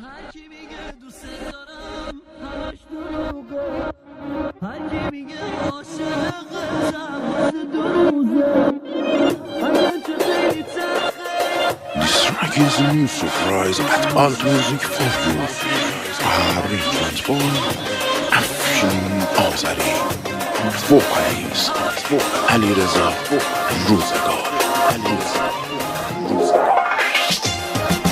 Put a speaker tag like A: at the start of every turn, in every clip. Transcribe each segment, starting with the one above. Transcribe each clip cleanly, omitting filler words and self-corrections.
A: هر کی میگه دوست دارم همش دروغه، هر کی میگه عاشقتم واسه دو روزه، اگر چه خیلی تلخه.
B: This track is a new surprise at Alt Music Festival. Harry Transform, Afshin Azari, Vocaliz, Ali Reza, Rozegar.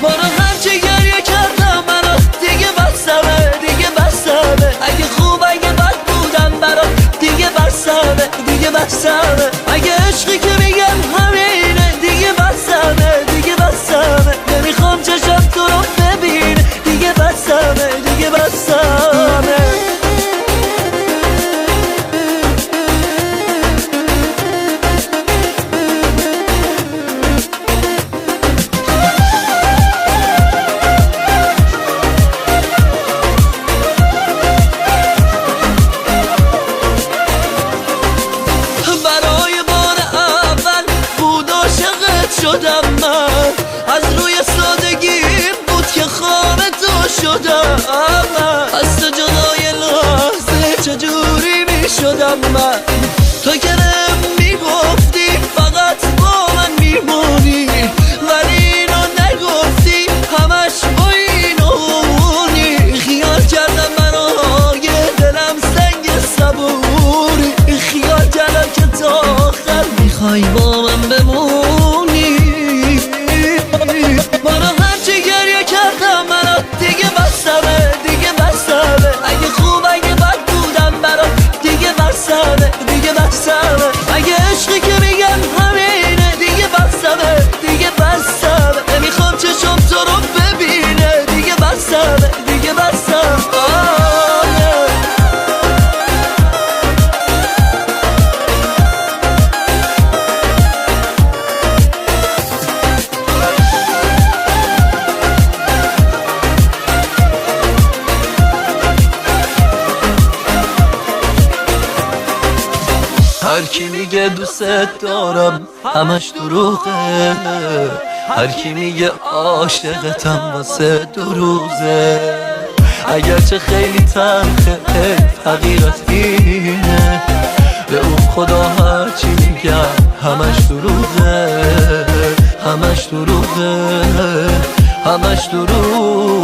A: برو هرچی گریه کردم منو دیگه بسمه، دیگه بسمه. اگه خوب اگه بد بودم برات دیگه بسمه، دیگه بسمه. اگه عشقی که میگم همینه دیگه بسمه، دیگه بسمه. نمیخوام چشم تو رو ببینه دیگه بسمه، دیگه بسمه. شدم من از روی سادگیم بود که خواب تو شدم من، از تو جدای لحظه چجوری می شدم من. تو که میگفتی فقط با من میمونی، ولی اینو نگفتی همش با اینونی. خیال کردم منو یه دلم سنگ صبوری، خیال کردم که تا آخر میخوای با من بمونی. منو هرچی گریه کردم منو دیگه بسمه، دیگه بسمه. اگه خوب اگه بد بودم برات دیگه بسمه، دیگه بسمه. اگه عشقی که میگم همینه دیگه بسمه، دیگه بسمه. نمیخوام چشم تو رو ببینه دیگه بسمه، دیگه بسمه. هر کی میگه دوست دارم همش دروغه، هر کی میگه عاشقتم واسه دو روزه. اگرچه خیلی تلخه حقیقت اینه، به اون خدا هر چی میگم همش دروغه، همش دروغه، همش دروغه.